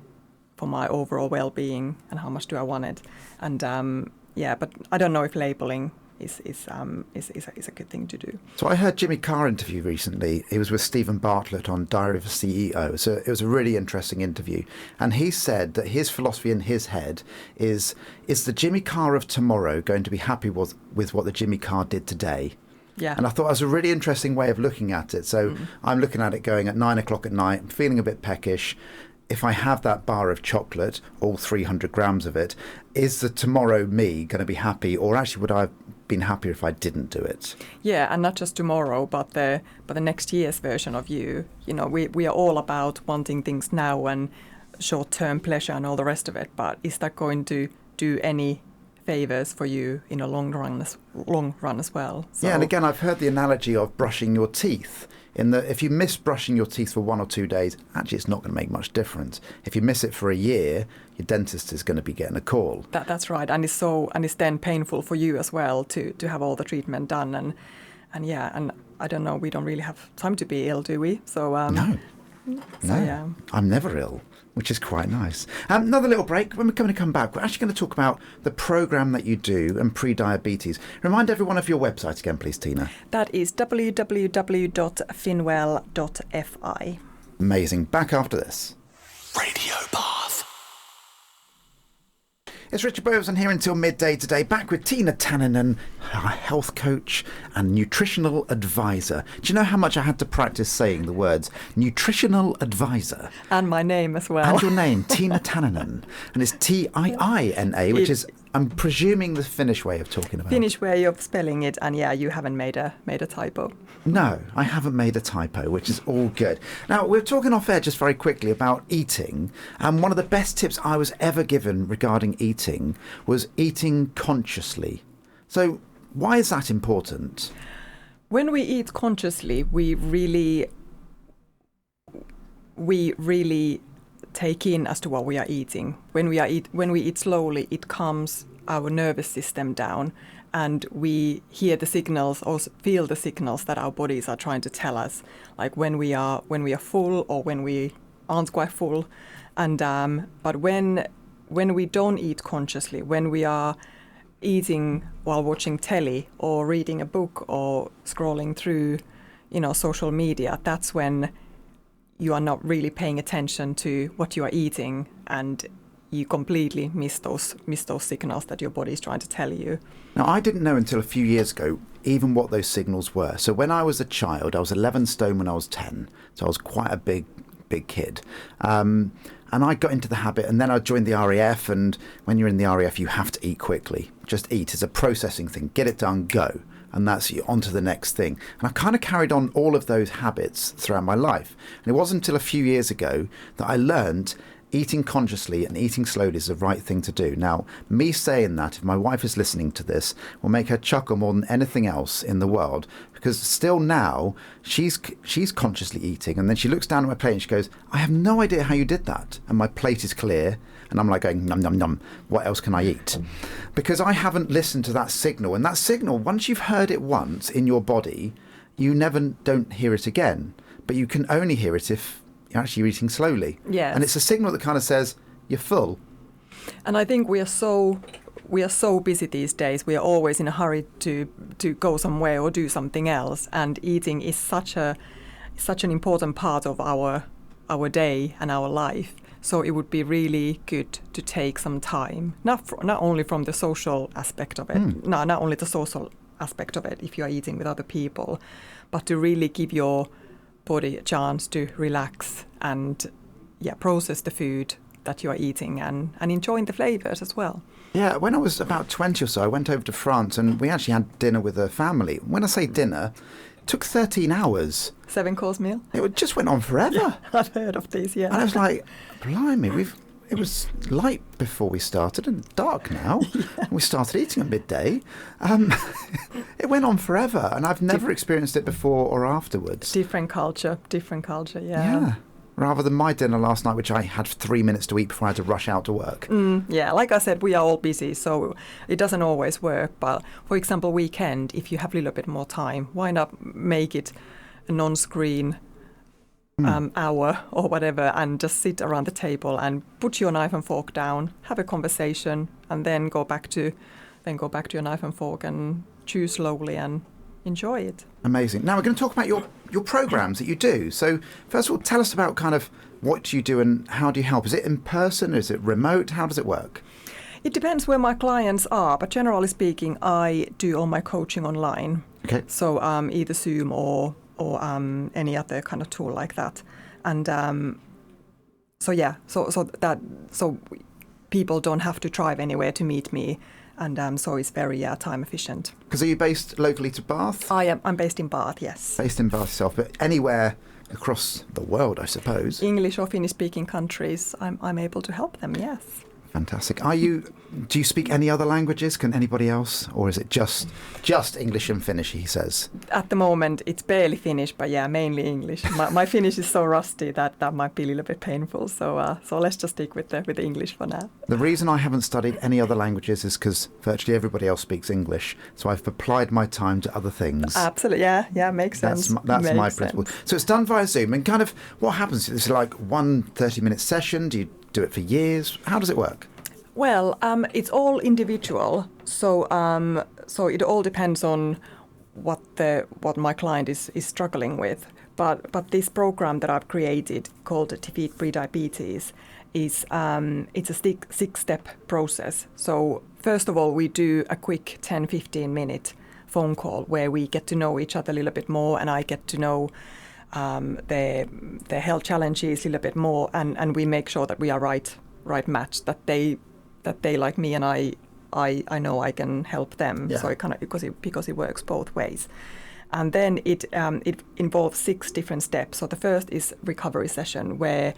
overall well-being, and how much do I want it? And but I don't know if labeling is a good thing to do. So I heard Jimmy Carr interview recently. He was with Stephen Bartlett on Diary of a CEO. So it was a really interesting interview. And he said that his philosophy in his head is the Jimmy Carr of tomorrow going to be happy with what the Jimmy Carr did today? Yeah. And I thought that was a really interesting way of looking at it. So I'm looking at it going at 9 o'clock at night, I'm feeling a bit peckish. If I have that bar of chocolate, all 300 grams of it, is the tomorrow me going to be happy? Or actually, would I have been happier if I didn't do it? Yeah, and not just tomorrow, but the next year's version of you. You know, we are all about wanting things now and short-term pleasure and all the rest of it. But is that going to do any favors for you in a long run as well? So, yeah, and again, I've heard the analogy of brushing your teeth. In that, if you miss brushing your teeth for 1 or 2 days, actually it's not going to make much difference. If you miss it for a year, your dentist is going to be getting a call. That's right, and it's then painful for you as well to have all the treatment done, and I don't know, we don't really have time to be ill, do we? So No. Yeah. I'm never ill, which is quite nice. Another little break. When we're going to come back, we're actually going to talk about the programme that you do and pre-diabetes. Remind everyone of your website again, please, Tiina. That is www.finwell.fi. Amazing. Back after this. Radio Bath. It's Richard Beauvoisin here until midday today, back with Tiina Tanninen, our health coach and nutritional advisor. Do you know how much I had to practice saying the words nutritional advisor? And my name as well. And your name, Tiina Tanninen. And it's Tiina, which is, I'm presuming, the Finnish way of talking about it. Finnish way of spelling it, and yeah, you haven't made a typo. No, I haven't made a typo, which is all good. Now, we're talking off air just very quickly about eating, and one of the best tips I was ever given regarding eating was eating consciously. So why is that important? When we eat consciously, we really take in as to what we are eating. When we eat slowly, it calms our nervous system down, and we hear the signals or feel the signals that our bodies are trying to tell us, like when we are full or when we aren't quite full. And but when we don't eat consciously, when we are eating while watching telly or reading a book or scrolling through, social media, that's when you are not really paying attention to what you are eating, and you completely miss those signals that your body is trying to tell you. Now, I didn't know until a few years ago even what those signals were. So when I was a child, I was 11 stone when I was 10, so I was quite a big kid. And I got into the habit, and then I joined the RAF, and when you're in the RAF, you have to eat quickly. Just eat. It's a processing thing. Get it done, go. And that's you on to the next thing. And I kind of carried on all of those habits throughout my life. And it wasn't until a few years ago that I learned eating consciously and eating slowly is the right thing to do. Now, me saying that, if my wife is listening to this, will make her chuckle more than anything else in the world, because still now she's consciously eating, and then she looks down at my plate and she goes, I have no idea how you did that. And my plate is clear, and I'm like going, num, num, num, what else can I eat? Because I haven't listened to that signal. And that signal, once you've heard it once in your body, you don't hear it again. But you can only hear it if you're actually eating slowly. Yes. And it's a signal that kind of says, you're full. And I think we are so busy these days. We are always in a hurry to go somewhere or do something else. And eating is such an important part of our day and our life. So it would be really good to take some time, not only from the social aspect of it, not only the social aspect of it if you are eating with other people, but to really give your body a chance to relax and process the food that you are eating and enjoying the flavors as well. Yeah, when I was about 20 or so, I went over to France and we actually had dinner with a family. When I say dinner, took 13 hours. 7-course meal. It just went on forever. Yeah, I've heard of these, yeah. And I was like, blimey, it was light before we started and dark now. Yeah. We started eating at midday. It went on forever, and I've never experienced it before or afterwards. Different culture, yeah. Yeah. Rather than my dinner last night, which I had 3 minutes to eat before I had to rush out to work. Yeah, like I said, we are all busy, so it doesn't always work. But for example, weekend, if you have a little bit more time, why not make it a non-screen hour or whatever, and just sit around the table and put your knife and fork down, have a conversation, and then go back to your knife and fork and chew slowly and enjoy it. Amazing. Now we're going to talk about your programs that you do. So first of all, tell us about kind of what you do and how do you help? Is it in person? Is it remote? How does it work? It depends where my clients are, but generally speaking, I do all my coaching online. Okay. So either Zoom or any other kind of tool like that. And so people don't have to drive anywhere to meet me. And so it's very time efficient. Because are you based locally to Bath? I'm based in Bath, yes. Based in Bath yourself, but anywhere across the world, I suppose. English or Finnish-speaking countries, I'm able to help them, yes. Fantastic. Do you speak any other languages? Can anybody else? Or is it just English and Finnish, he says? At the moment, it's barely Finnish, but yeah, mainly English. My Finnish is so rusty that might be a little bit painful. So let's just stick with the English for now. The reason I haven't studied any other languages is because virtually everybody else speaks English. So I've applied my time to other things. Absolutely. Yeah, makes sense. That's my principle. So it's done via Zoom. And kind of what happens? It's like one 30-minute session. Do you do it for years? How does it work? Well, it's all individual, so it all depends on what my client is struggling with. But this program that I've created called Defeat Prediabetes is it's a 6-step process. So first of all, we do a quick 10-15 minute phone call where we get to know each other a little bit more, and I get to know their health challenges a little bit more, and we make sure that we are right match, that they like me and I know I can help them. Yeah. So it kind of because it works both ways. And then it involves 6 different steps. So the first is recovery session, where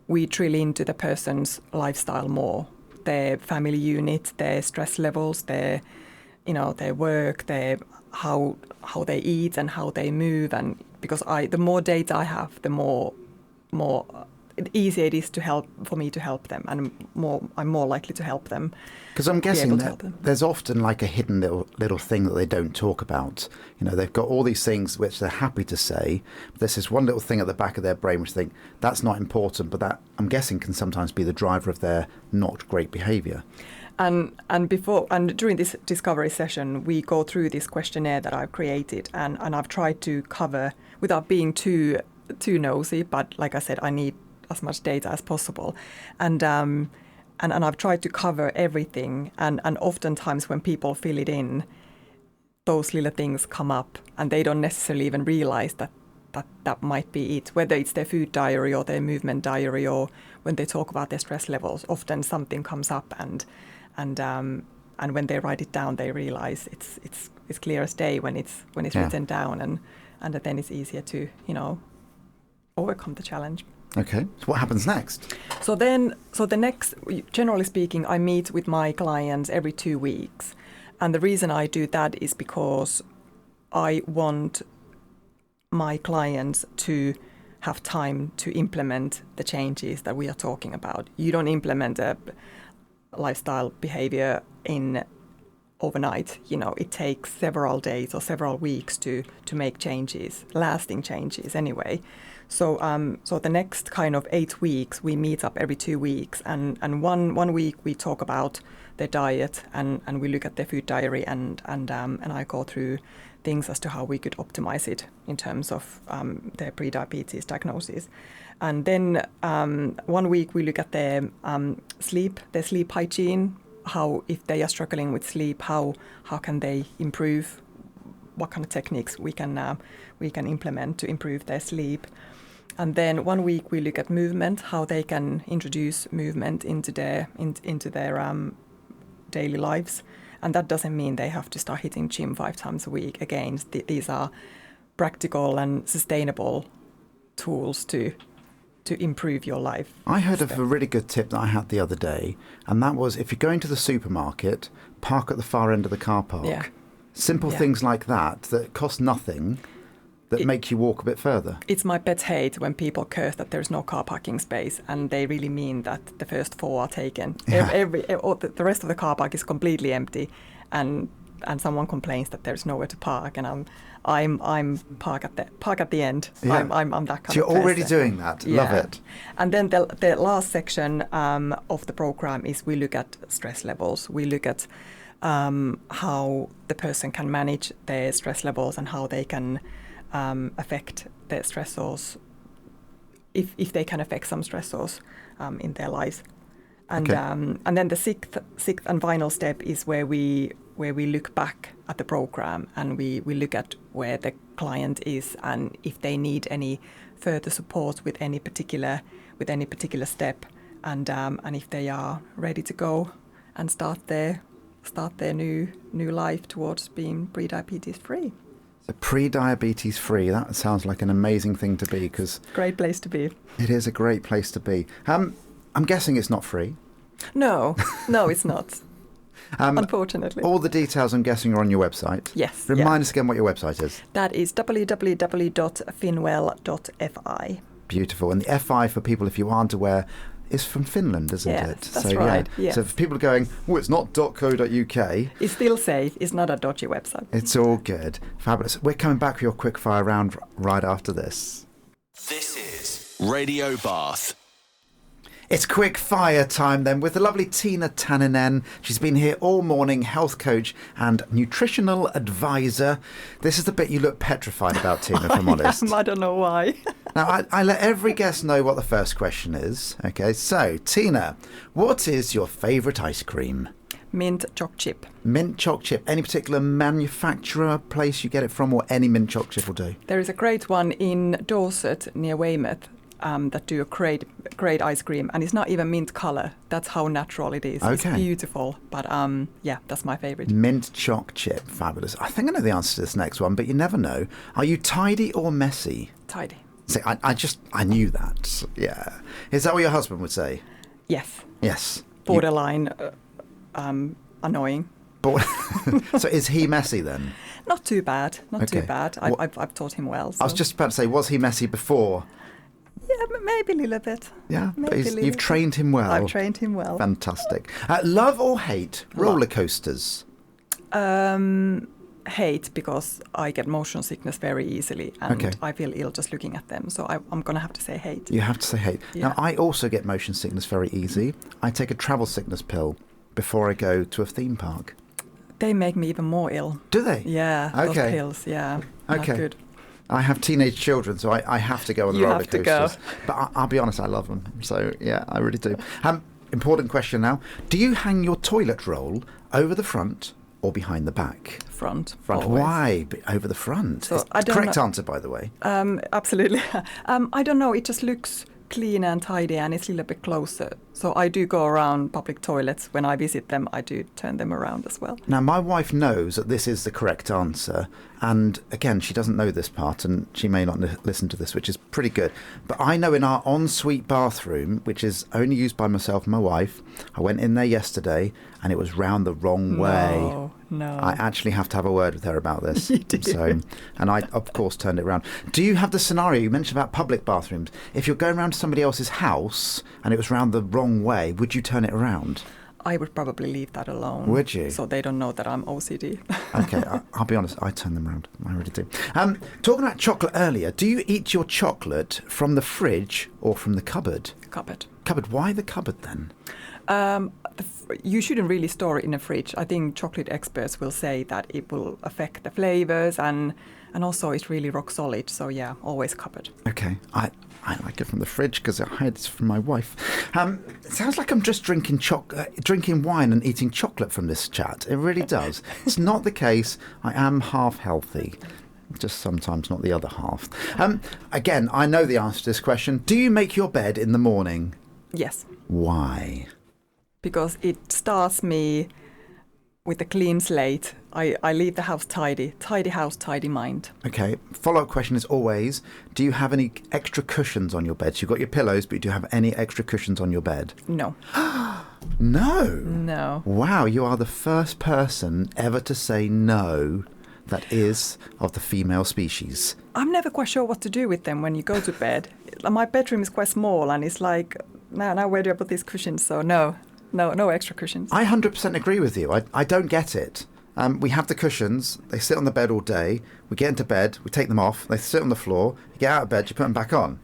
we drill into the person's lifestyle more, their family unit, their stress levels, their work, their how they eat and how they move. And because the more data I have, the more easier it is for me to help them, and I'm more likely to help them. Because I'm guessing that there's often like a hidden little thing that they don't talk about. They've got all these things which they're happy to say, but there's this one little thing at the back of their brain which they think that's not important, but that, I'm guessing, can sometimes be the driver of their not great behaviour. And during this discovery session, we go through this questionnaire that I've created, and I've tried to cover, without being too nosy, but like I said, I need as much data as possible, and I've tried to cover everything, and oftentimes when people fill it in, those little things come up, and they don't necessarily even realize that might be it, whether it's their food diary or their movement diary, or when they talk about their stress levels, often something comes up, and when they write it down, they realize it's clear as day when it's written down, and then it's easier to overcome the challenge. Okay, so what happens next? So the next, generally speaking, I meet with my clients every 2 weeks. And the reason I do that is because I want my clients to have time to implement the changes that we are talking about. You don't implement a lifestyle behavior overnight. It takes several days or several weeks to make changes, lasting changes anyway. So the next kind of 8 weeks, we meet up every 2 weeks, and one week we talk about their diet, and we look at their food diary, and I go through things as to how we could optimize it in terms of their prediabetes diagnosis. And then 1 week we look at their sleep hygiene, how, if they are struggling with sleep, how can they improve, what kind of techniques we can implement to improve their sleep. And then 1 week we look at movement, how they can introduce movement into their daily lives. And that doesn't mean they have to start hitting gym 5 times a week. Again, these are practical and sustainable tools to improve your life. I heard of a really good tip that I had the other day, and that was if you're going to the supermarket, park at the far end of the car park. Yeah. Simple things like that cost nothing, that make you walk a bit further. It's my pet hate when people curse that there's no car parking space, and they really mean that the first 4 are taken. Yeah. The rest of the car park is completely empty, and someone complains that there's nowhere to park, and I'm park at the end. Yeah. I'm that kind So you're of person. already doing that. Yeah. Love it. And then the last section of the program is we look at stress levels. We look at how the person can manage their stress levels and how they can affect their stressors, if they can affect some stressors in their lives. And and then the sixth and final step is where we look back at the program, and we look at where the client is and if they need any further support with any particular step, and if they are ready to go and start their new life towards being pre-diabetes free. So pre-diabetes free, that sounds like an amazing thing to be, because Great place to be. it is a great place to be. I'm guessing it's not free. No, it's not. Unfortunately. All the details, I'm guessing, are on your website. Yes. Remind us again what your website is. That is www.finwell.fi. Beautiful. And the FI, for people if you aren't aware, is from Finland, isn't Yeah, it? that's right. Yeah. Yes. So if people are going, oh, it's not .co.uk, It's still safe. It's not a dodgy website. it's all good. Fabulous. We're coming back with your quick fire round right after this. This is Radio Bath. It's quick fire time then with the lovely Tiina Tanninen. She's been here all morning, health coach and nutritional advisor. This is the bit you look petrified about, Tiina, if I'm honest. I don't know why. Now, I let every guest know what the first question is. Okay, so, Tiina, what is your favourite ice cream? Mint choc chip. Mint choc chip. Any particular manufacturer, place you get it from, or any mint choc chip will do? There is a great one in Dorset near Weymouth that do a great ice cream, and it's not even mint colour. That's how natural it is. Okay. It's beautiful, but that's my favourite. Mint choc chip. Fabulous. I think I know the answer to this next one, but you never know. Are you tidy or messy? Tidy. See, I knew that. Yeah. Is that what your husband would say? Yes. Yes. Borderline annoying. So is he messy then? Not too bad. Not Okay. too bad. I've taught him well. So. I was just about to say, was he messy before? Yeah, maybe a little bit. Yeah, but Maybe a little you've bit. trained him well. I've trained him well. Fantastic. Love or hate roller coasters? Hate, because I get motion sickness very easily, and Okay. I feel ill just looking at them. So I'm going to have to say hate. You have to say hate. Yeah. Now, I also get motion sickness very easy. I take a travel sickness pill before I go to a theme park. They make me even more ill. Do they? Yeah, those Okay. pills. Yeah, not Okay. good. I have teenage children, so I have to go on the You roller have to coasters. go. But I'll be honest, I love them. So, yeah, I really do. Important question now. Do you hang your toilet roll over the front or behind the back? Front. Front. Always. Why over the front? So It's I don't correct know- answer, by the way. Absolutely. I don't know. It just looks clean and tidy, and it's a little bit closer. So I do go around public toilets. When I visit them, I do turn them around as well. Now, my wife knows that this is the correct answer. And again, she doesn't know this part, and she may not listen to this, which is pretty good. But I know in our ensuite bathroom, which is only used by myself and my wife, I went in there yesterday and it was round the wrong way. No. I actually have to have a word with her about this. You do. So, and I, of course, turned it around. Do you have the scenario you mentioned about public bathrooms? If you're going around to somebody else's house and it was round the wrong way, would you turn it around? I would probably leave that alone. Would you? So they don't know that I'm OCD. Okay, I'll be honest, I turn them around. I really do. Talking about chocolate earlier, do you eat your chocolate from the fridge or from the cupboard? Cupboard. Cupboard. Why the cupboard then? You shouldn't really store it in a fridge. I think chocolate experts will say that it will affect the flavors, and also it's really rock solid. So yeah, always cupboard. Okay, I like it from the fridge because I hide it from my wife. It sounds like I'm just drinking wine and eating chocolate from this chat. It really does. It's not the case. I am half healthy. Just sometimes not the other half. Again, I know the answer to this question. Do you make your bed in the morning? Yes. Why? Because it starts me with a clean slate. I leave the house tidy. Tidy house, tidy mind. Okay. Follow-up question is always, do you have any extra cushions on your bed? So you've got your pillows, but do you have any extra cushions on your bed? No. No? No. Wow, you are the first person ever to say no that is of the female species. I'm never quite sure what to do with them when you go to bed. My bedroom is quite small, and it's like, now where do I put these cushions? So no extra cushions. I 100% agree with you. I don't get it. We have the cushions. They sit on the bed all day. We get into bed. We take them off. They sit on the floor. You get out of bed. You put them back on.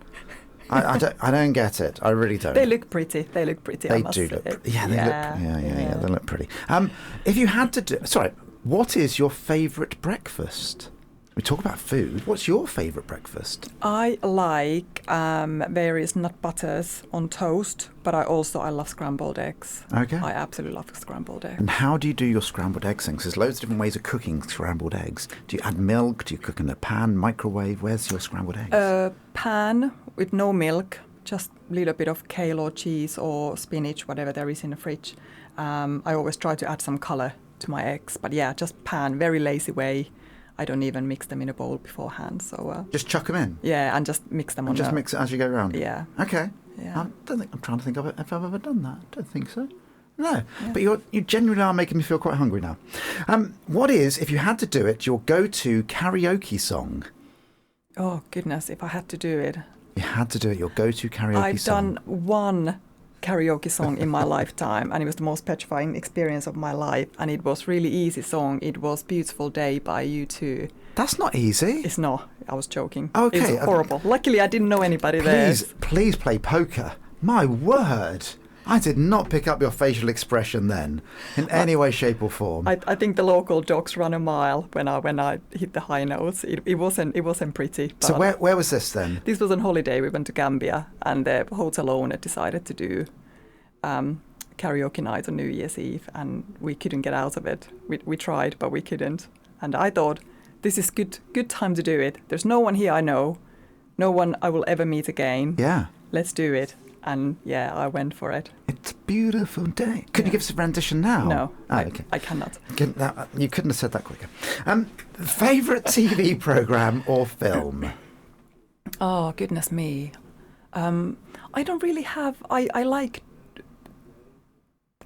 I don't get it. I really don't. They look pretty. They do look. Yeah, they look pretty. If you had to do, what is your favourite breakfast? We talk about food. What's your favourite breakfast? I like various nut butters on toast, but I love scrambled eggs. Okay. I absolutely love scrambled eggs. And how do you do your scrambled eggs things? There's loads of different ways of cooking scrambled eggs. Do you add milk? Do you cook in a pan, microwave? Where's your scrambled eggs? Pan with no milk, just a little bit of kale or cheese or spinach, whatever there is in the fridge. I always try to add some colour to my eggs, but yeah, just pan, very lazy way. I don't even mix them in a bowl beforehand. So just chuck them in? Yeah, and just mix them on. Just mix it as you go around? Yeah. Okay. Yeah. I'm trying to think of it if I've ever done that. I don't think so. No. Yeah. But you genuinely are making me feel quite hungry now. What is, if you had to do it, your go-to karaoke song? Oh, goodness, if I had to do it. You had to do it, your go-to karaoke song. I've done one karaoke song in my lifetime, and it was the most petrifying experience of my life, and it was really easy song. It was Beautiful Day by U2. That's not easy. It's not. I was joking. Okay. It's horrible. Luckily, I didn't know anybody there. Please play poker. My word. I did not pick up your facial expression then, in any way, shape or form. I think the local dogs ran a mile when I hit the high notes. It wasn't pretty. So where was this then? This was on holiday. We went to Gambia, and the hotel owner decided to do karaoke night on New Year's Eve, and we couldn't get out of it. We tried, but we couldn't. And I thought, this is good time to do it. There's no one here I know, no one I will ever meet again. Yeah. Let's do it. And yeah, I went for it. It's a beautiful day. Could you give us a rendition now? No, okay. I cannot. You couldn't have said that quicker. Favourite TV programme or film? Oh, goodness me. I don't really have... I like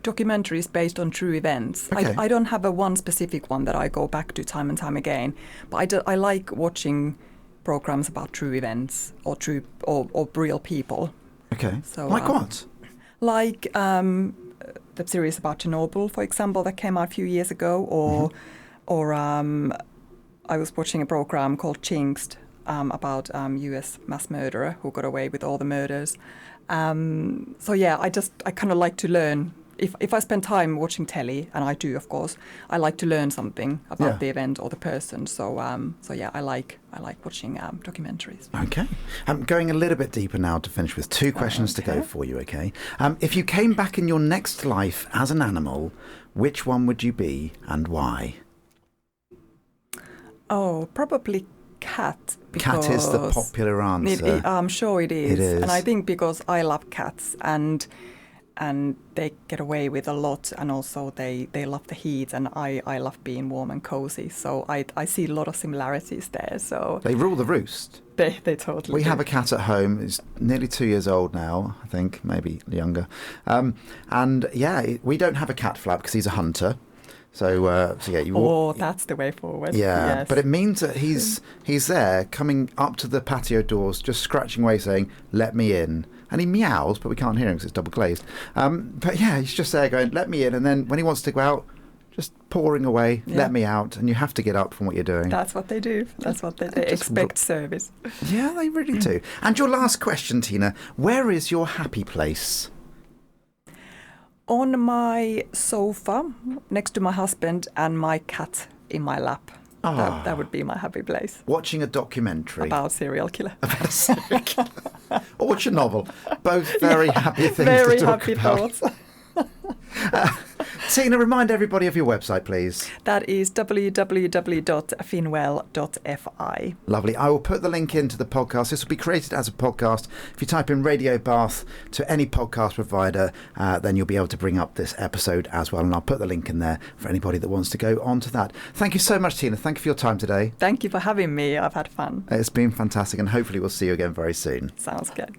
documentaries based on true events. Okay. I don't have one specific one that I go back to time and time again. But I like watching programs about true events or real people. Okay. So, like what? Like the series about Chernobyl, for example, that came out a few years ago, or I was watching a program called Jinxed about U.S. mass murderer who got away with all the murders. So yeah, I kind of like to learn. If I spend time watching telly, and I do, of course, I like to learn something about the event or the person. So yeah, I like watching documentaries. Okay. I'm going a little bit deeper now to finish with two questions to go for you, okay? If you came back in your next life as an animal, which one would you be and why? Oh, probably cat. Cat is the popular answer. I'm sure it is. It is. And I think because I love cats and they get away with a lot, and also they love the heat, and I love being warm and cozy. So I see a lot of similarities there. So they rule the roost. They totally We do. have a cat at home. He's nearly 2 years old now, I think, maybe younger. And yeah, we don't have a cat flap because he's a hunter. So yeah, you. Oh, that's the way forward. Yeah, yes. but it means that he's there, coming up to the patio doors, just scratching away, saying, "Let me in." And he meows, but we can't hear him because it's double glazed. But yeah, he's just there going, "Let me in," and then when he wants to go out, just pawing away, "Let me out," and you have to get up from what you're doing. That's what they do. That's what they expect service. Yeah, they really do. And your last question, Tiina, where is your happy place? On my sofa, next to my husband and my cat in my lap. Oh. That would be my happy place. Watching a documentary. About serial killer. About a serial killer. Or Chernobyl. Both very happy things very to talk happy about. thoughts. Tiina, remind everybody of your website, please. That is www.finwell.fi. Lovely. I will put the link into the podcast. This will be created as a podcast. If you type in Radio Bath to any podcast provider, then you'll be able to bring up this episode as well. And I'll put the link in there for anybody that wants to go on to that. Thank you so much, Tiina. Thank you for your time today. Thank you for having me. I've had fun. It's been fantastic, and hopefully we'll see you again very soon. Sounds good.